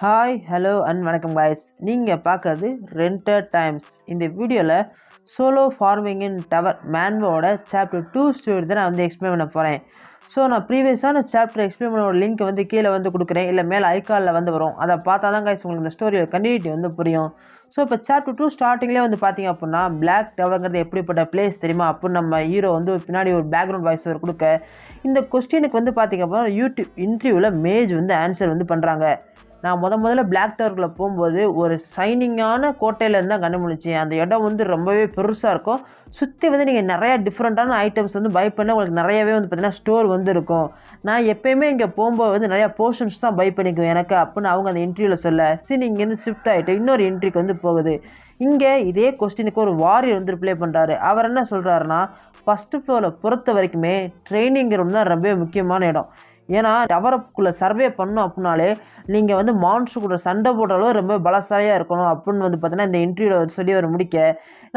Hi hello and வணக்கம் guys. நீங்கள் பார்க்கறது ரெண்டட் டைம்ஸ். இந்த வீடியோவில் சோலோ ஃபார்மிங் இன் டவர் மேன்வோட சாப்டர் 2 ஸ்டோரி தான் நான் எக்ஸ்பிளைன் பண்ண போகிறேன். ஸோ நான் ப்ரீவியஸான சாப்டர் எக்ஸ்பிளைன் பண்ண லிங்க் கீழே கொடுக்குறேன், இல்லை மேலே ஐக்காலில் வரும். அதை பார்த்தா தான் guys உங்களுக்கு இந்த ஸ்டோரியோட கண்டினியூட்டி புரியும். ஸோ இப்போ சாப்டர் 2 ஸ்டார்டிங்லேயே பார்த்தீங்க அப்படின்னா பிளாக் டவர்ங்கிறது எப்படிப்பட்ட பிளேஸ் தெரியுமா அப்படின்னு நம்ம ஹீரோ பின்னாடி ஒரு பேக்ரவுண்ட் வாய்ஸ் கொடுக்க இந்த கொஸ்டினுக்கு பார்த்தீங்க அப்படின்னா யூடியூப் இன்டர்வியூவில் மேஜ் ஆன்சர் பண்ணுறாங்க. நான் முதல்ல பிளாக் டவர்க்குள்ளே போகும்போது ஒரு ஷைனிங்கான கோட்டையிலேருந்து தான் கண்டுபிடிச்சேன். அந்த இடம் ரொம்பவே பெருசாக இருக்கும். சுற்றி நீங்கள் நிறையா டிஃப்ரெண்ட்டான ஐட்டம்ஸ் பை பண்ண உங்களுக்கு நிறையவே பார்த்தீங்கன்னா ஸ்டோர் இருக்கும். நான் எப்போயுமே இங்கே போகும்போது நிறையா போர்ஷன்ஸ் தான் பை பண்ணிக்குவேன் எனக்கு அப்படின்னு அவங்க அந்த இன்டர்வியூவில் சொல்ல. சரி இங்கேருந்து ஷிஃப்ட் ஆகிட்டு இன்னொரு என்ட்ரிக்கு போகுது. இங்கே இதே கொஸ்டினுக்கு ஒரு வாரியர் ரிப்ளை பண்ணுறாரு. அவர் என்ன சொல்கிறாருன்னா, ஃபஸ்ட்டு ஃப்ளோரில் பொறுத்த வரைக்குமே ட்ரைனிங் ரூம் தான் ரொம்பவே முக்கியமான இடம். ஏன்னா டவருக்குள்ளே சர்வே பண்ணணும் அப்படின்னாலே நீங்கள் மான்ஸ்டர் கூட சண்டை போடுறளவு ரொம்ப பலசாலியாக இருக்கணும் அப்படின்னு பார்த்தீங்கன்னா இந்த இன்டர்வியூவில் சொல்லி வர முடிக்க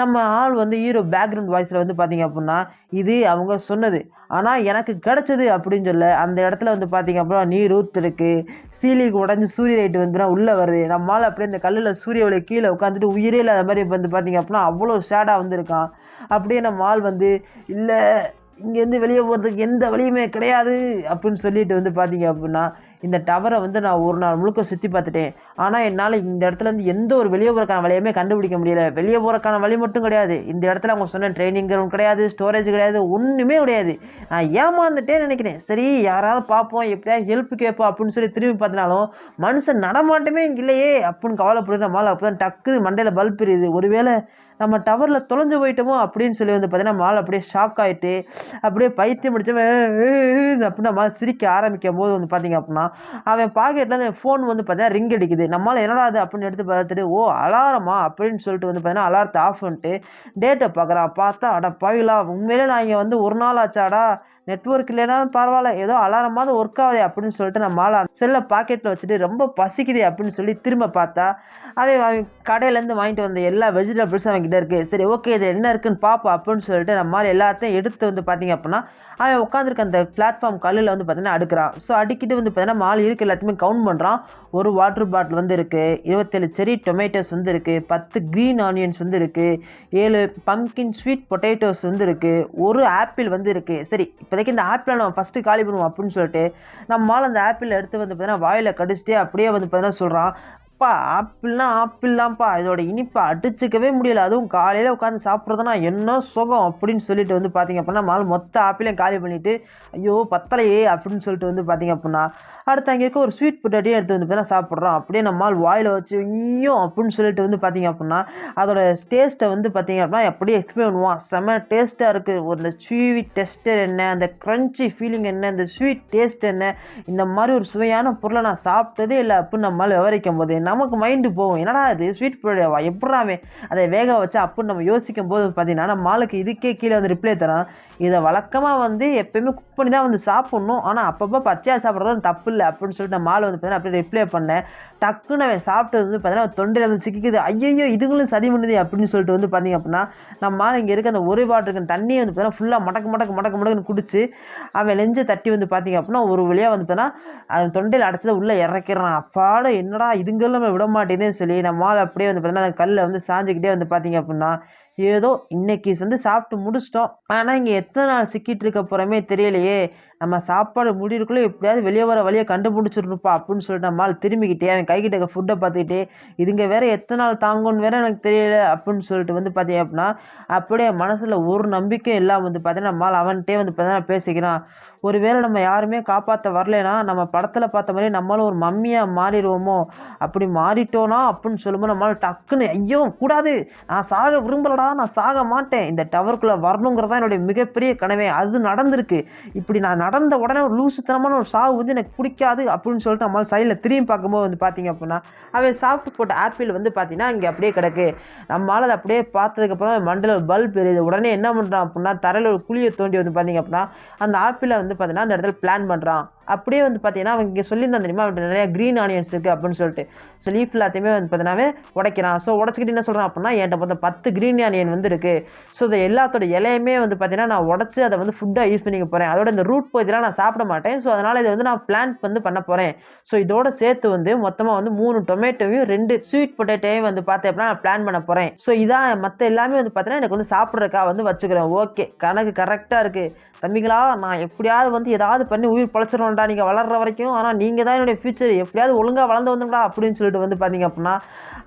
நம்ம ஆள் ஹீரோ பேக்ரவுண்ட் வாய்ஸில் பார்த்தீங்க அப்படின்னா இது அவங்க சொன்னது ஆனால் எனக்கு கிடச்சது அப்படின்னு சொல்ல அந்த இடத்துல பார்த்தீங்க அப்படின்னா நீர் ஊற்றுருக்கு, சீலிக்கு உடஞ்சி சூரிய லைட்டு உள்ளே வருது. நம்மளால் அப்படியே இந்த கல்லில் சூரிய ஒளி கீழே உட்காந்துட்டு உயிரே இல்லாத மாதிரி பார்த்தீங்க அப்படின்னா அவ்வளோ ஷேடாக வந்திருக்கான். அப்படியே நம்ம ஆள் இல்லை இங்கேருந்து வெளியே போகிறதுக்கு எந்த வழியுமே கிடையாது அப்படின்னு சொல்லிட்டு பார்த்தீங்க அப்படின்னா இந்த டவரை நான் ஒரு நாள் முழுக்க சுற்றி பார்த்துட்டேன். ஆனால் என்னால் இந்த இடத்துல எந்த ஒரு வெளியே போகிறக்கான வழியுமே கண்டுபிடிக்க முடியல. வெளியே போகிறக்கான வழி மட்டும் கிடையாது, இந்த இடத்துல அவங்க சொன்ன ட்ரைனிங் ரூம் கிடையாது, ஸ்டோரேஜ் கிடையாது, ஒன்றுமே கிடையாது. நான் ஏமாந்துட்டேன்னு நினைக்கிறேன். சரி யாராவது பார்ப்போம், எப்படியாவது ஹெல்ப் கேட்போம் அப்படின்னு சொல்லி திரும்பி பார்த்தினாலும் மனுஷன் நடமாட்டமே இங்கே இல்லையே அப்படின்னு கவலைப்படுற நம்மளால் அப்போ தான் டக்குன்னு மண்டையில் பல்ப் எரியுது. ஒருவேளை நம்ம டவரில் தொலைஞ்சு போயிட்டோமோ அப்படின்னு சொல்லி பார்த்தீங்கன்னா மால் அப்படியே ஷாக் ஆகிட்டு அப்படியே பைத்தியம் முடிச்சவன் அப்படின்னா மால் சிரிக்க ஆரம்பிக்கும் போது பார்த்தீங்க அப்படின்னா அவன் பாக்கெட்டில் அந்த ஃபோன் பார்த்தீங்கன்னா ரிங் அடிக்குது. நம்மளால் என்னடா அது அப்படின்னு எடுத்து பார்த்துட்டு ஓ அலாரமா அப்படின்னு சொல்லிட்டு பார்த்தீங்கன்னா அலாரத்தை ஆஃப் பண்ணிட்டு டேட்டை பார்க்குறான். பார்த்தா அட பாவிலா உண்மையிலே நான் இங்கே ஒரு நாள் ஆச்சாடா, நெட்ஒர்க் இல்லைனாலும் பரவாயில்ல, ஏதோ அலாரமாவது ஒர்க் ஆகுது அப்படின்னு சொல்லிட்டு நான் மாலை செல்லை பாக்கெட்டில் வச்சுட்டு ரொம்ப பசிக்குது அப்படின்னு சொல்லி திரும்ப பார்த்தா அவன் கடையிலேருந்து வாங்கிட்டு வந்த எல்லா வெஜிடபிள்ஸும் அவன்கிட்ட இருக்குது. சரி ஓகே இது என்ன இருக்குன்னு பார்ப்போம் அப்படின்னு சொல்லிட்டு நம்ம மாலை எல்லாத்தையும் எடுத்து பார்த்தீங்க அப்படின்னா அவன் உட்காந்துருக்க அந்த பிளாட்ஃபார்ம் கல்லில் பார்த்தீங்கன்னா அடுக்கிறான். ஸோ அடிக்கிட்டு பார்த்தீங்கன்னா மால் இருக்குது எல்லாத்தையுமே கவுண்ட் பண்ணுறான். ஒரு வாட்டர் பாட்டில் இருக்குது, 27 செரி டொமேட்டோஸ் இருக்குது, 10 க்ரீன் ஆனியன்ஸ் இருக்குது, 7 பம்கின் ஸ்வீட் பொட்டேட்டோஸ் இருக்குது, ஒரு ஆப்பிள் இருக்குது. சரி இப்போதைக்கு இந்த ஆப்பிளை நம்ம ஃபஸ்ட்டு காலி பண்ணுவோம் அப்படின்னு சொல்லிட்டு நம்மளால் அந்த ஆப்பிள் எடுத்து பார்த்தீங்கன்னா வாயில் கடிச்சிட்டே அப்படியே பார்த்தீங்கன்னா சொல்கிறான், அப்பா ஆப்பிள்னா ஆப்பிள் தான்ப்பா, இதோட இனிப்பை அடிச்சுக்கவே முடியல, அதுவும் காலையில் உட்காந்து சாப்பிட்றதுனா என்ன சுகம் அப்படின்னு சொல்லிட்டு பார்த்தீங்க அப்படின்னா மால் மொத்த ஆப்பிளையும் காலி பண்ணிவிட்டு ஐயோ பத்தலையே அப்படின்னு சொல்லிட்டு பார்த்தீங்க அப்படின்னா அடுத்து அங்கே இருக்க ஒரு ஸ்வீட் பொட்டேட்டையும் எடுத்து பார்த்தீங்கன்னா சாப்பிட்றோம். அப்படியே நம்மால் வாயில் வச்சு ஐயும் அப்படின்னு சொல்லிட்டு பார்த்தீங்க அப்படின்னா அதோட டேஸ்ட்டை பார்த்தீங்க அப்படின்னா அப்படியே எக்ஸ்பிளைன் பண்ணுவான். செம்ம டேஸ்ட்டாக இருக்குது, ஒரு ஸ்வீட் டெஸ்டர் என்ன, அந்த க்ரன்ச்சி ஃபீலிங் என்ன, இந்த ஸ்வீட் டேஸ்ட் என்ன, இந்த மாதிரி ஒரு சுவையான பொருளை நான் சாப்பிட்டதே இல்லை அப்படின்னு நம்மளால் விவரிக்கும் போது நமக்கு மைண்டு போகும், என்னடா இது ஸ்வீட் பொட்டேட்டோவா எப்படாமே அதை வேக வச்சா அப்படின்னு நம்ம யோசிக்கும் போது பார்த்தீங்கன்னா நம்ம மாலுக்கு இதுக்கே கீழே ரிப்ளை தரான். இதை வழக்கமாக எப்போயுமே குக் பண்ணி தான் சாப்பிட்ணும், ஆனால் அப்பப்போ பச்சையாக சாப்பிட்றது தப்பு இல்லை அப்படின்னு சொல்லிட்டு நான் மாலை பார்த்தீங்கன்னா அப்படியே ரிப்ளை பண்ணேன். டக்குன்னு அவன் சாப்பிட்டது பார்த்தீங்கன்னா தொண்டையில் சிக்கிக்குது. ஐயோ இதுங்களும் சதி பண்ணுது அப்படின்னு சொல்லிட்டு பார்த்தீங்க அப்படின்னா நம்ம மாலை இங்கே இருக்க அந்த ஒரு வாட்டருக்கு தண்ணியை பார்த்தீங்கன்னா ஃபுல்லாக மடக்குன்னு குடிச்சு அவன் லெஞ்சை தட்டி பார்த்தீங்க அப்படின்னா ஒரு வழியாக பார்த்தீங்கன்னா அவன் தொண்டையில் அடைச்சதை உள்ளே இறக்கிறான். அப்பாட என்னடா இதுங்களும் நம்ம விட மாட்டேங்குதுன்னு சொல்லி நம்ம மாலை அப்படியே பார்த்தீங்கன்னா அந்த கல்லை சாஞ்சிக்கிட்டே பார்த்தீங்க அப்படின்னா ஏதோ இன்னைக்கு சாப்பிட்டு முடிச்சிட்டோம், ஆனால் இங்கே எத்தனை நாள் சிக்கிட்டு இருக்க போகிறோமே தெரியலையே, நம்ம சாப்பாடு முடிவுக்குள்ளே எப்படியாவது வெளியே வர வழியை கண்டுபிடிச்சிருப்பா அப்படின்னு சொல்லிட்டு நம்மால் திரும்பிக்கிட்டே அவன் கைக்கிட்ட ஃபுட்டை பார்த்துக்கிட்டே இதுங்க வேற எத்தனை நாள் தாங்கும்னு வேற எனக்கு தெரியல அப்படின்னு சொல்லிட்டு பார்த்தீங்க அப்படின்னா அப்படியே மனசில் ஒரு நம்பிக்கை எல்லாம் பார்த்தீங்கன்னா நம்மால் அவன்கிட்டே பார்த்தீங்கன்னா பேசிக்கிறான். ஒருவேளை நம்ம யாருமே காப்பாற்ற வரலைன்னா நம்ம படத்தில் பார்த்த மாதிரி நம்மளும் ஒரு மம்மியாக மாறிடுவோமோ, அப்படி மாறிட்டோனா அப்படின்னு சொல்லும்போது நம்மளால் டக்குன்னு ஐயோ கூடாது, நான் சாக விரும்பலடா, நான் சாக மாட்டேன், இந்த டவருக்குள்ளே வரணுங்கிறதா என்னுடைய மிகப்பெரிய கனவே, அது நடந்திருக்கு, இப்படி நான் நடந்த உடனே ஒரு லூசுத்தனமான ஒரு சாவு எனக்கு பிடிக்காது அப்படின்னு சொல்லிட்டு நம்மளால் சைடில் திரும்பி பார்க்கும்போது பார்த்தீங்க அப்படின்னா அவன் சாப்பிட்டு போட்ட ஆப்பிள் பார்த்தீங்கன்னா இங்கே அப்படியே கிடக்கு. நம்மளால் அதை அப்படியே பார்த்ததுக்கப்புறம் மண்டல ஒரு பல்ப் எரியுது. உடனே என்ன பண்ணுறான் அப்படின்னா தரையில் ஒரு குழியை தோண்டி பார்த்தீங்க அப்படின்னா அந்த ஆப்பிளை பார்த்தீங்கன்னா அந்த இடத்துல பிளான் பண்ணுறான். அப்படியே வந்து பார்த்தீங்கன்னா அவங்க இங்கே சொல்லியிருந்தான் தெரியுமா, அவன்கிட்ட நிறைய க்ரீன் ஆனியன்ஸ் இருக்குது அப்படின்னு சொல்லிட்டு. ஸோ லீஃப் எல்லாத்தையுமே வந்து பார்த்தீங்கன்னாவே உடைக்கிறான். ஸோ உடச்சிக்கிட்டு என்ன சொல்கிறான் அப்படின்னா, என்கிட்ட மொத்தம் 10 க்ரீன் ஆனியன் வந்து இருக்குது. ஸோ இது எல்லாத்தோட இலையுமே வந்து பார்த்தீங்கன்னா நான் உடச்சி அதை வந்து ஃபுட்டாக யூஸ் பண்ணிக்க போகிறேன். அதோட இந்த ரூட் பகுதியெலாம் நான் சாப்பிட மாட்டேன். ஸோ அதனால் இதை வந்து நான் பிளான்ட் வந்து பண்ண போகிறேன். ஸோ இதோட சேர்த்து வந்து மொத்தமாக வந்து 3 டொமேட்டோவையும் 2 ஸ்வீட் பொட்டேட்டோவையும் வந்து பார்த்தேன் அப்படின்னா நான் பிளான் பண்ண போகிறேன். ஸோ இதான் மற்ற எல்லாமே வந்து பார்த்தீங்கன்னா எனக்கு வந்து சாப்பிட்றதுக்காக வந்து வச்சுக்கிறேன். ஓகே, கணக்கு கரெக்டாக இருக்குது தம்பிங்களா. நான் எப்படியாவது வந்து ஏதாவது பண்ணி உயிர் பழச்சிடணும்டா நீங்கள் வளர்ற வரைக்கும். ஆனால் நீங்கள் தான் என்னுடைய ஃபியூச்சர், எப்படியாவது ஒழுங்காக வளர்ந்து வந்துடா அப்படின்னு சொல்லிட்டு வந்து பார்த்தீங்க அப்படின்னா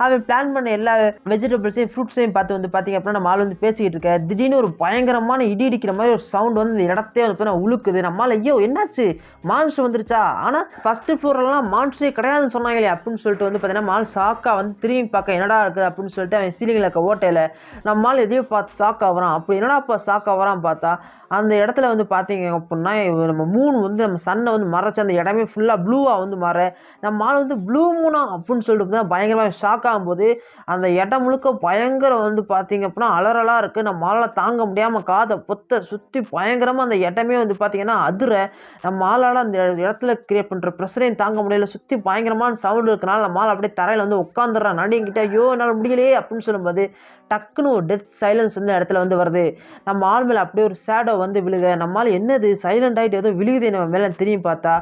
அவன் பிளான் பண்ண எல்லா வெஜிடபிள்ஸையும் ஃப்ரூட்ஸையும் பார்த்து வந்து பார்த்தீங்க அப்படின்னா நம்ம ஆள் வந்து பேசிக்கிட்டு இருக்க, திடீர்னு ஒரு பயங்கரமான இடி இடிக்கிற மாதிரி ஒரு சவுண்ட் வந்து இந்த இடத்தையே வந்து உழுக்குது. நம்மளால ஐயோ என்னாச்சு, மான்ஸ்டர் வந்துருச்சா? ஆனால் ஃபர்ஸ்ட் ஃப்ளோர்லாம் மான்ஸ்டரே கிடையாதுன்னு சொன்னாங்களே அப்படின்னு சொல்லிட்டு வந்து பார்த்தீங்கன்னா மால் சாக்கா வந்து திரும்பி பார்க்க என்னடா இருக்குது அப்படின்னு சொல்லிட்டு அவன் சீலிங்கில் இருக்க ஓட்டையில் நம்மளால் எதையோ பார்த்து சாக்கா வரான். அப்படி என்னடா அப்போ சாக்கா வரான் பார்த்தா அந்த இடத்துல வந்து பார்த்தீங்க அப்படின்னா நம்ம மூணு வந்து நம்ம சன்னை வந்து மறைச்சு அந்த இடமே ஃபுல்லாக ப்ளூவாக வந்து மாற நம்ம ஆள் வந்து ப்ளூ மூணா அப்படின்னு சொல்லிட்டு பயங்கரமாக ஷாக் ஆகும்போது அந்த இடம் முழுக்க பயங்கரம் வந்து பார்த்தீங்க அப்படின்னா அலறலாக இருக்குது. நம்ம ஆளால் தாங்க முடியாமல் காதை பொத்த சுற்றி பயங்கரமாக அந்த இடமே வந்து பார்த்தீங்கன்னா அதிர நம்ம ஆளால் அந்த இடத்துல கிரியேட் பண்ணுற ப்ரெஷரையும் தாங்க முடியல. சுற்றி பயங்கரமான சவுண்டு இருக்கனால நம்ம ஆள் அப்படியே தரையில் வந்து உட்காந்துடுறான். நடிங்கிட்ட ஐயோ என்னால் முடியலையே அப்படின்னு சொல்லும்போது டக்குன்னு ஒரு டெத் சைலன்ஸ் வந்து இடத்துல வந்து வருது. நம்ம ஆள் மேலே அப்படியே ஒரு ஷேடோ வந்து விழுக நம்மளால் என்னது சைலண்ட் ஆகிட்டு ஏதோ விழுகுது நம்ம மேலே திரும்பி பார்த்தா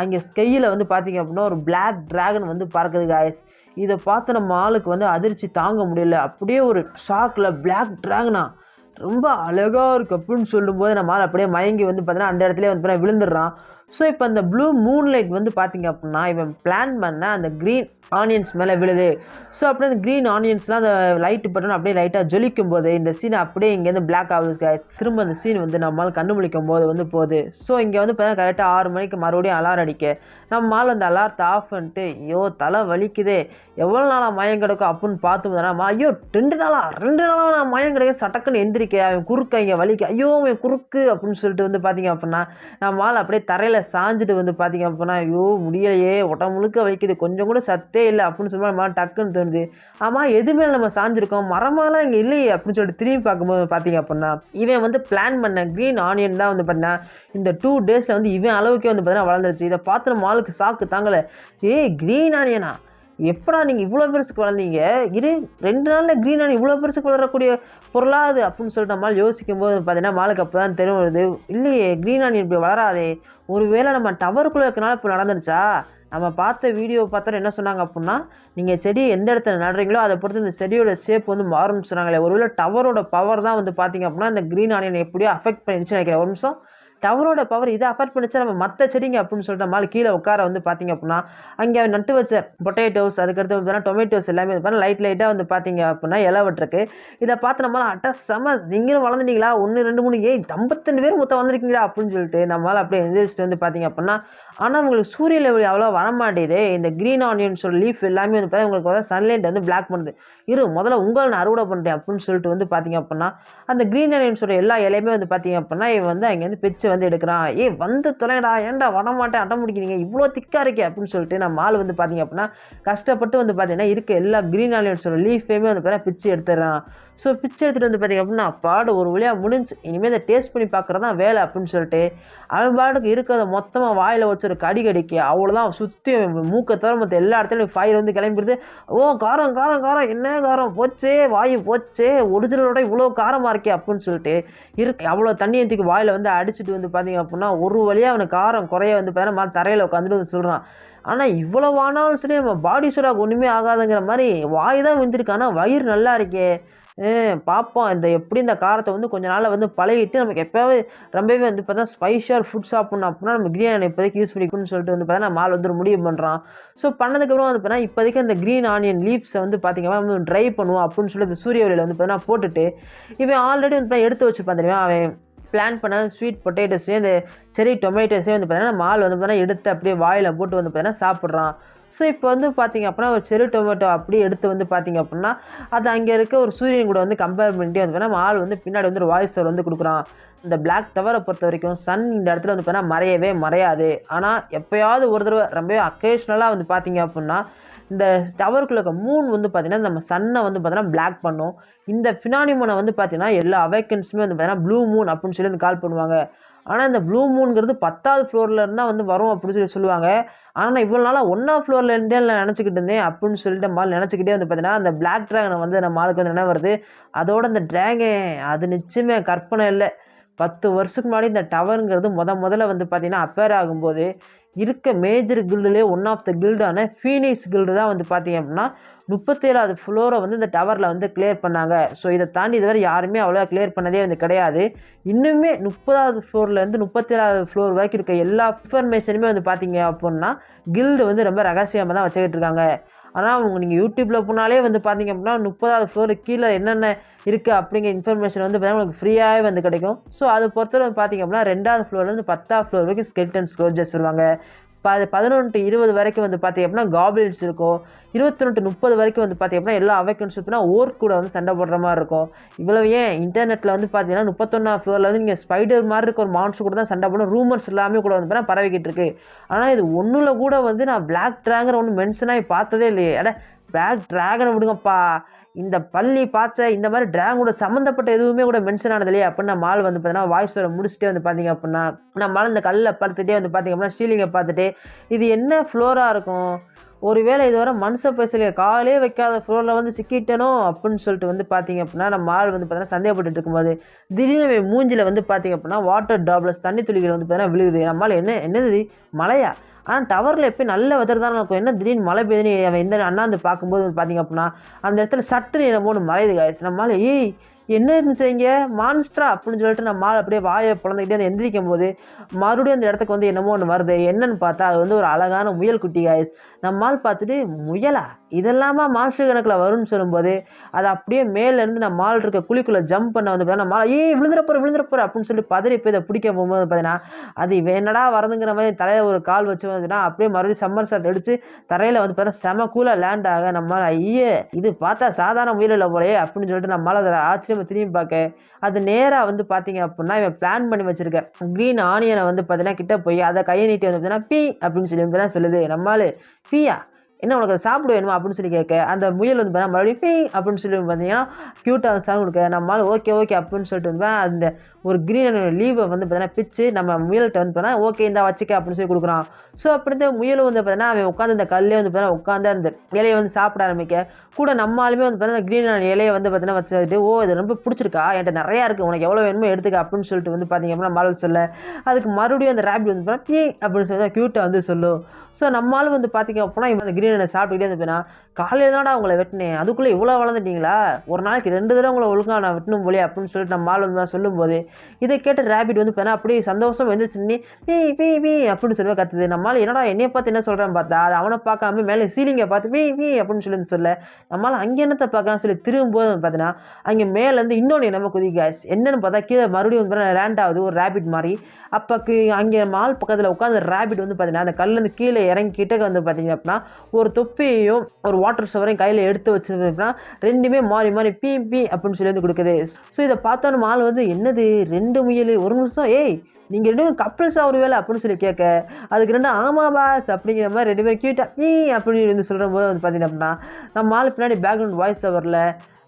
அங்கே ஸ்கையில் வந்து பார்த்தீங்க அப்படின்னா ஒரு பிளாக் டிராகன் வந்து பார்க்குது காய்ஸ். இதை பார்த்து நம்ம ஆளுக்கு வந்து அதிர்ச்சி தாங்க முடியல. அப்படியே ஒரு ஷாக்கில் பிளாக் டிராகனா ரொம்ப அழகாக இருக்குது அப்படின்னு சொல்லும்போது நம்ம ஆள் அப்படியே மயங்கி வந்து பார்த்தீங்கன்னா அந்த இடத்துல வந்து விழுந்துடுறான். ஸோ இப்போ அந்த ப்ளூ மூன்லைட் வந்து பார்த்தீங்க அப்படின்னா இவன் பிளான் பண்ண அந்த க்ரீன் ஆனியன்ஸ் மேலே விழுது. ஸோ அப்படியே அந்த க்ரீன் ஆனியன்ஸ்லாம் அந்த லைட்டு பட்டன் அப்படியே லைட்டாக ஜொலிக்கும் போது இந்த சீன் அப்படியே இங்கேருந்து பிளாக் ஆகுது கைஸ். திரும்ப அந்த சீன் வந்து நம்மளால் கண்ணு முழிக்கும் போது வந்து போகுது. ஸோ இங்கே வந்து பார்த்தீங்கன்னா கரெக்டாக 6 மணிக்கு மறுபடியும் அலாரம் அடிக்க நம்மளால் அந்த அலாரத்தை ஆஃப் பண்ணிட்டு ஐயோ தலை வலிக்குதே எவ்வளோ நாளாக மயம் கிடக்கும் அப்படின்னு பார்த்து ஐயோ 2 நாளாக நான் மயம் கிடைக்க சட்டக்குன்னு எந்திரிக்க அவன் குறுக்க இங்கே வலிக்க ஐயோ அவன் குறுக்கு அப்படின்னு சொல்லிட்டு வந்து பார்த்தீங்க அப்படின்னா நம்மளால் அப்படியே தரையில் சாஞ்சிட்டு வந்து பார்த்தீங்க அப்படின்னா ஐயோ முடியலையே உடம்பு முழுக்க வலிக்குது கொஞ்சம் கூட சத்தே இல்லை அப்படின்னு சொல்லி நம்ம டக்குன்னு தோணுது. ஆமாம் எது மேலே நம்ம சாஞ்சிருக்கோம் மரமாலாம் இங்கே இல்லையே அப்படின்னு சொல்லிட்டு திரும்பி பார்க்கும்போது பார்த்தீங்க அப்படின்னா இவன் வந்து பிளான் பண்ண க்ரீன் ஆனியன் தான் வந்து பார்த்தீங்கன்னா இந்த 2 டேஸில் வந்து இவன் அளவுக்கே வந்து பார்த்தீங்கன்னா வளர்ந்துருச்சு. இதை பார்த்து நம்ம ஆளுக்கு சாக்கு தாங்கலை. க்ரீன் ஆனியனா எப்படா நீங்கள் இவ்வளோ பெருசுக்கு வளர்ந்தீங்க, 2 நாளில் க்ரீன் ஆனியன் இவ்வளோ பெருசுக்கு வளரக்கூடிய பொருளாது அப்படின்னு சொல்லிட்டு நம்மளால் யோசிக்கும் போது பார்த்தீங்கன்னா மாலுக்கு அப்போ தான் தெரியும் வருது இல்லையே க்ரீன் ஆனியன் இப்படி வளராதே ஒருவேளை நம்ம டவருக்குள்ளே இருக்கனால இப்போ நடந்துருச்சா. நம்ம பார்த்த வீடியோ பார்த்தோம் என்ன சொன்னாங்க அப்படின்னா நீங்கள் செடி எந்த இடத்துல நடுறீங்களோ அதை பொறுத்து இந்த செடியோட ஷேப் வந்து மாறும்னு சொன்னாங்களே. ஒருவேளை டவரோட பவர் தான் வந்து பார்த்தீங்க அப்படின்னா இந்த க்ரீன் ஆனியன் எப்படியோ அஃபெக்ட் பண்ணிடுச்சுன்னு நினைக்கிறேன். ஒரு நிமிஷம் டவரோட பவர் இதை அஃபெக்ட் பண்ணிச்சா நம்ம மற்ற செடிங்க அப்படின்னு சொல்லிட்டு நம்மளால் கீழே உட்கார வந்து பார்த்தீங்க அப்படின்னா அங்கே நட்டு வச்ச பொட்டேட்டோஸ் அதுக்கடுத்து வந்து டொமேட்டோஸ் எல்லாமே வந்து லைட்டாக வந்து பார்த்தீங்க அப்படின்னா இலை விட்டுருக்கு. இதை பார்த்து நம்மளால் செம நீங்களும் வளர்ந்துட்டீங்களா 1 2 3 52 பேர் மொத்தம் வந்திருக்கீங்களா அப்படின்னு சொல்லிட்டு நம்மளால் அப்படியே எந்திரிச்சிட்டு வந்து பார்த்தீங்க அப்படின்னா ஆனால் உங்களுக்கு சூரிய லெவல் அவ்வளோ வரமாட்டேது. இந்த க்ரீன் ஆனியன்ஸோட லீஃப் எல்லாமே வந்து பார்த்தா உங்களுக்கு வந்து சன்லைட் வந்து பிளாக் பண்ணுது. முதல்ல உங்களை நான் அறுவடை பண்ணுறேன் அப்படின்னு சொல்லிட்டு வந்து பார்த்தீங்க அப்படின்னா அந்த க்ரீன் ஆனியன்ஸோட எல்லா இலையுமே வந்து பார்த்தீங்க அப்படின்னா இவன் வந்து அங்கேருந்து பிச்சு வந்து எடுக்கிறான். வந்து தொலைடா ஏன்டா வரமாட்டேன் அட்டம் முடிக்கிறீங்க இவ்வளோ திக்காக இருக்கே அப்படின்னு சொல்லிட்டு நம்ம ஆள் வந்து பார்த்தீங்க அப்படின்னா கஷ்டப்பட்டு வந்து பார்த்தீங்கன்னா இருக்க எல்லா க்ரீன் ஆனியன்ஸோட லீஃபையுமே வந்து பார்த்தீங்கன்னா பிச்சு எடுத்துடுறான். ஸோ பிச்சு எடுத்துகிட்டு வந்து பார்த்தீங்க அப்படின்னா பாடு ஒரு வழியாக முடிஞ்சு இனிமேல் இதை டேஸ்ட் பண்ணி பார்க்குறது தான் வேலை அப்படின்னு சொல்லிட்டு அவன் பாட்டுக்கு இருக்கிறத மொத்தமாக வாயில் வச்சு ஒரு கடிக்க அவ்வளோதான் சுற்றி மூக்கை தவிர மற்ற எல்லா இடத்துலையும் ஃபயர் வந்து கிளம்பிடுது. காரம் காரம் காரம் என்ன காரம் போச்சே வாயு போச்சே ஒரிஜினலோட இவ்வளோ காரமாக இருக்கே அப்படின்னு சொல்லிட்டு அவ்வளோ தண்ணி ஊற்றிக்கு வாயில் வந்து அடிச்சுட்டு வந்து பார்த்தீங்க அப்படின்னா ஒரு வழியாக அவனுக்கு காரம் குறைய வந்து பார்த்தீங்கன்னா தரையில் உட்காந்துட்டு வந்து சொல்கிறான். ஆனால் இவ்வளோ ஆனாலும் சரி நம்ம பாடி சூடாக ஒன்றுமே ஆகாதுங்கிற மாதிரி வாய் தான் வந்துருக்கு ஆனால் வயிறு நல்லா இருக்கே பார்ப்போம் இந்த எப்படி இந்த காரத்தை வந்து கொஞ்ச நாளில் வந்து பழகிட்டு நமக்கு எப்போவே ரொம்பவே வந்து பார்த்தா ஸ்பைஷியாக ஃபுட் சாப்பிட்ணும் அப்படின்னா நம்ம க்ரீன் ஆனியன் இப்போதைக்கு யூஸ் பண்ணிக்கணும்னு சொல்லிட்டு வந்து பார்த்தா நம்ம ஆள் வந்து முடிவு பண்ணுறான். ஸோ பண்ணதுக்கப்புறம் வந்து பார்த்தீங்கன்னா இப்போதைக்கு அந்த க்ரீன் ஆனியன் லீவ்ஸை வந்து பார்த்தீங்கன்னா வந்து ட்ரை பண்ணுவோம் அப்படின்னு சொல்லிட்டு இந்த சூரிய ஒளியில் வந்து பார்த்தீங்கன்னா போட்டுட்டு இவன் ஆல்ரெடி வந்து எடுத்து வச்சுருப்பான் தெரியுமா அவன் பிளான் பண்ண ஸ்வீட் பொட்டேட்டோஸையும் இந்த செரி டொமேட்டோஸையும் வந்து பார்த்தீங்கன்னா நம்ம ஆள் வந்து பார்த்தீங்கன்னா எடுத்து அப்படியே வாயில் போட்டு வந்து பார்த்தீங்கன்னா சாப்பிட்றான். ஸோ இப்போ வந்து பார்த்திங்க அப்படின்னா ஒரு செரி டொமேட்டோ அப்படியே எடுத்து வந்து பார்த்திங்க அப்படின்னா அது அங்கே இருக்க ஒரு சூரியன் கூட வந்து கம்பேர் பண்ணிட்டு வந்து நம்ம ஆள் வந்து பின்னாடி வந்து ஒரு வாய்ஸ் வந்து கொடுக்குறான். இந்த பிளாக் டவரை பொறுத்த வரைக்கும் சன் இந்த இடத்துல வந்து பார்த்தீங்கன்னா மறையவே மறையாது. ஆனால் எப்போயாவது ஒரு தடவை ரொம்பவே அக்கேஷ்னலாக வந்து பார்த்திங்க அப்படின்னா இந்த டவருக்குள்ள இருக்க மூன் வந்து பார்த்தீங்கன்னா நம்ம சன்னை வந்து பார்த்தீங்கன்னா பிளாக் பண்ணும். இந்த ஃபினானிமோனை வந்து பார்த்தீங்கன்னா எல்லா அவேக்கன்ஸுமே வந்து பார்த்தீங்கன்னா ப்ளூ மூன் அப்படின்னு சொல்லி வந்து கால் பண்ணுவாங்க. ஆனால் இந்த ப்ளூ மூன்ங்கிறது 10வது ஃப்ளோரில் இருந்தால் வந்து வரும் அப்படின்னு சொல்லுவாங்க. ஆனால் நான் இவ்வளோ நாளாக 1ஆம் ஃப்ளோரில் இருந்தே நான் நினச்சிக்கிட்டு இருந்தேன் அப்படின்னு சொல்லிட்டு மால் நினச்சிக்கிட்டே வந்து பார்த்தீங்கன்னா அந்த பிளாக் ட்ராகனை வந்து நம்ம ஆளுக்கு வந்து என்ன வருது, அதோட அந்த ட்ராகன் அது நிச்சயமே கற்பனை இல்லை. 10 வருஷத்துக்கு முன்னாடி இந்த டவருங்கிறது முதல்ல வந்து பார்த்தீங்கன்னா அப்பேர் ஆகும்போது இருக்க மேஜர் கில்டுலேயே ஒன் ஆஃப் த கில்டான ஃபீனிக்ஸ் கில்டு தான் வந்து பார்த்தீங்க அப்படின்னா 37வது ஃப்ளோரை வந்து இந்த டவரில் வந்து கிளியர் பண்ணாங்க. ஸோ இதை தாண்டி இதுவரை யாருமே அவ்வளோ கிளியர் பண்ணதே வந்து கிடையாது. இன்னுமே 30வது ஃப்ளோர்லேருந்து 37வது ஃப்ளோர் வரைக்கும் இருக்க எல்லா இன்ஃபர்மேஷனுமே வந்து பார்த்தீங்க அப்படின்னா கில்டு வந்து ரொம்ப ரகசியமாக தான் வச்சுக்கிட்டு இருக்காங்க. ஆனால் நீங்கள் யூடியூப்பில் போனாலே வந்து பார்த்தீங்க அப்படின்னா 30வது ஃப்ளோருக்கு கீழே என்னென்ன இருக்குது அப்படிங்கிற இன்ஃபர்மேஷன் வந்து பார்த்தீங்கன்னா உங்களுக்கு ஃப்ரீயாகவே வந்து கிடைக்கும். ஸோ அதை பொறுத்தவரை பார்த்தீங்க அப்படின்னா 2வது ஃப்ளோர்லேருந்து 10வது ஃப்ளோர் வரைக்கும் ஸ்கெல்டன் ஸ்கோர்ஜஸ் வருவாங்க. 11 to 20 வரைக்கும் வந்து பார்த்தீங்க அப்படின்னா காப்ளின்ஸ் இருக்கும். 21 to 30 வரைக்கும் வந்து பார்த்தீங்க அப்படின்னா எல்லா அவைக்கன்ஸ் இருக்குன்னா ஓர்க் கூட வந்து சண்டை போடுற மாதிரி இருக்கும். இவ்வளவு ஏன் இன்டர்நெட்டில் வந்து பார்த்தீங்கன்னா 31ஆம் ஃப்ளோரில் வந்து நீங்கள் ஸ்பைடர் மாதிரி இருக்க ஒரு மான்ஸ்டர் கூட தான் சண்டை போடணும் ரூமர்ஸ் எல்லாமே கூட வந்து பார்த்தீங்கன்னா பரவிக்கிட்டு இருக்கு. ஆனால் இது ஒன்றில் கூட வந்து நான் பிளாக் ட்ராகன் ஒன்று மென்ஷன் ஆகி பார்த்ததே இல்லையே. பிளாக் ட்ராகனை விடுங்கப்பா, இந்த பள்ளி பாச்சை இந்த மாதிரி ட்ராகனோட சம்மந்தப்பட்ட எதுவுமே கூட மென்ஷன் ஆனது இல்லையா அப்படின்னு மால் வந்து பார்த்தீங்கன்னா வாய்ஸ் வர முடிச்சுட்டே வந்து பார்த்தீங்க அப்படின்னா நம்மளால் இந்த கல்லில் படுத்துகிட்டே வந்து பார்த்தீங்க அப்படின்னா ஷீலிங்கை பார்த்துட்டு இது என்ன ஃப்ளோராக இருக்கும், ஒருவேளை இதுவரை மனுஷ பேசலையே காலே வைக்காத ஃப்ளோரில் வந்து சிக்கிட்டனோ அப்படின்னு சொல்லிட்டு வந்து பார்த்தீங்க அப்படின்னா நம்ம ஆள் வந்து பார்த்தீங்கன்னா சந்தேகப்பட்டு இருக்கும்போது திடீர்னு மூஞ்சில் வந்து பார்த்தீங்க அப்படின்னா வாட்டர் ட்ராப்லெட்ஸ் தண்ணி துளிகள் வந்து பார்த்தீங்கன்னா விழுகுது. நம்மளால் என்னது மழையா? ஆனால் டவரில் எப்போயும் நல்ல வெதர் தான் இருக்கும், என்ன திடீர்னு மழை பெய்யுதுன்னு அவன் எந்த அண்ணாந்து பார்க்கும்போது பார்த்தீங்க அப்படின்னா அந்த இடத்துல சட்டுன்னு என்னமோ ஒன்று மலையுது காய்ஸ். நம்மளால் என்ன இருந்துச்சு இங்கே மான்ஸ்ட்ரா அப்படின்னு சொல்லிட்டு நம்ம மால் அப்படியே வாயை பிளந்துக்கிட்டே அந்த எந்திரிக்கும் போது மறுபடியும் அந்த இடத்துக்கு வந்து என்னமோ ஒன்று வருது. என்னன்னு பார்த்தா அது வந்து ஒரு அழகான முயல் குட்டி காய்ஸ். நம்மால் பார்த்துட்டு முயலா இதெல்லாமா மான்ஸ்டர் கணக்கில் வரும்னு சொல்லும்போது அது அப்படியே மேலேருந்து நம்ம மால் இருக்க குழிக்குள்ளே ஜம்ப் பண்ண வந்து பார்த்தீங்கன்னா மால் விழுந்துறப்போற அப்படின்னு சொல்லிட்டு பதறி போய் இதை பிடிக்க போகும்போது பார்த்தீங்கன்னா அது என்னடா வரதுங்கிற மாதிரி தலையில் ஒரு கால் வச்சு வந்துன்னா அப்படியே மறுபடியும் சம்மர் ஷாட் அடித்து தரையில் வந்து பார்த்தீங்கன்னா செம கூலாக லேண்ட் ஆக நம்மளால் இது பார்த்தா சாதாரண முயல் இல்லை போலையே அப்படின்னு சொல்லிட்டு நம்மளால் அதை ஆச்சரியமாக திரும்பி பார்க்க அது நேராக வந்து பார்த்தீங்க அப்படின்னா இவன் பிளான் பண்ணி வச்சிருக்க க்ரீன் ஆனியனை வந்து பார்த்தீங்கன்னா கிட்ட போய் அதை கையை நீட்டி வந்து பார்த்தீங்கன்னா பீ அப்படின்னு சொல்லி வந்து சொல்லுது. நம்மளால் பீயா என்ன உனக்கு அதை சாப்பிட வேணுமா அப்படின்னு சொல்லி கேட்க அந்த முயல் வந்து பார்த்தீங்கன்னா மறுபடியும் பீ அப்படின்னு சொல்லி பார்த்தீங்கன்னா க்யூட்டாக சவுண்ட் கொடுக்க நம்மளால் ஓகே அப்படின்னு சொல்லிட்டு வந்து அந்த ஒரு க்ரீன் லீவை வந்து பார்த்தீங்கன்னா பிச்சு நம்ம முயல்கிட்ட வந்து பார்த்தீங்கன்னா ஓகே இந்த வச்சுக்க அப்படின்னு சொல்லி கொடுக்குறான். ஸோ அப்படி இந்த முயல் வந்து பார்த்தீங்கன்னா அவன் உட்காந்து அந்த கல்லே வந்து பார்த்தீங்கன்னா உட்காந்து அந்த இலையை வந்து சாப்பிட ஆரம்பிக்க கூட நம்மளுமே வந்து பார்த்தீங்கன்னா க்ரீன் இலையை வந்து பார்த்தீங்கன்னா வச்சுட்டு இது ரொம்ப பிடிச்சிருக்கா என்கிட்ட நிறையா இருக்குது உனக்கு எவ்வளோ வேணுமோ எடுத்துக்க அப்படின்னு சொல்லிட்டு வந்து பார்த்தீங்க அப்படின்னா மால் சொல்ல அதுக்கு மறுபடியும் அந்த ரேபிட் வந்து பீ அப்படின்னு சொல்லி க்யூட்டாக வந்து சொல்லும். ஸோ நம்மளால் வந்து பார்த்தீங்க அப்படின்னா இவன் அந்த க்ரீனை சாப்பிட்டுக்கிட்டே இருந்தேன்னா காலையில் தான்டா உங்களை வெட்டினேன் அதுக்குள்ளே இவ்வளோ வளர்ந்துட்டீங்களா, ஒரு நாளைக்கு 2 தடவை உங்களை ஒழுங்காக நான் வெட்டணும் போலே அப்படின்னு சொல்லிட்டு நம்ம மால் வந்து சொல்லும்போது இதை கேட்ட ரேபிட் வந்து பார்த்தா அப்படியே சந்தோஷம் வந்துச்சு பீ அப்படின்னு சொல்லி கத்துது. நம்மளால் என்னடா என்னையை பார்த்து என்ன சொல்கிறேன்னு பார்த்தா அது அவனை பார்க்காம மேலே சீலிங்கை பார்த்து பீ அப்படின்னு சொல்லி சொல்ல நம்மளால் அங்கே என்னத்தை பார்க்கலாம் சொல்லி திரும்பும்போது பார்த்தீங்கன்னா அங்கே மேலேருந்து இன்னொன்று நம்ம குதிக்காஸ் என்னன்னு பார்த்தா கீழே மறுபடியும் வந்து லேண்ட் ஆகுது ஒரு ரேபிட் மாதிரி. அப்போக்கு அங்கே மால் பக்கத்தில் உட்காந்து ரேபிட் வந்து பார்த்தீங்கன்னா அந்த கல்லேருந்து கீழே இறங்கி கிட்டக்க வந்து பார்த்தீங்க அப்படின்னா ஒரு தொப்பியையும் ஒரு வாட்டர் ஷவரையும் கையில் எடுத்து வச்சிருந்தது அப்படின்னா ரெண்டுமே மாறி பீ அப்படின்னு சொல்லி வந்து கொடுக்குது. ஸோ இதை பார்த்தோன்னு மால் வந்து என்னது 2 முயல் ஒரு நிமிஷம் நீங்கள் 2 பேரும் கப்பிள்ஸாக ஒரு வேலை அப்படின்னு சொல்லி கேட்க அதுக்கு 2 ஆமா பாஸ் அப்படிங்கிற மாதிரி 2 பேரும் கியூட்டா அப்படின்னு வந்து சொல்கிற போது வந்து பார்த்தீங்க அப்படின்னா நம்ம ஆள் பின்னாடி பேக்ரவுண்ட் வாய்ஸ் ஓவரில்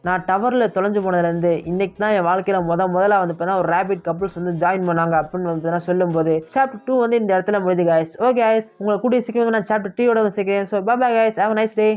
நான் டவரில் தொலைஞ்சு போனதுலேருந்து இன்றைக்கி தான் என் வாழ்க்கையில் முதல்ல வந்து பார்த்தீங்கன்னா ஒரு ரேபிட் கப்புள்ஸ் வந்து ஜாயின் பண்ணாங்க அப்படின்னு வந்து சொல்லும்போது சாப்டர் 2 வந்து இந்த இடத்துல முடியுது காய்ஸ். ஓகே காய்ஸ் உங்களை கூடிய சீக்கிரம் நான் சாப்டர் 3 வந்து சேர்க்கிறேன். So by guys, have a nice day.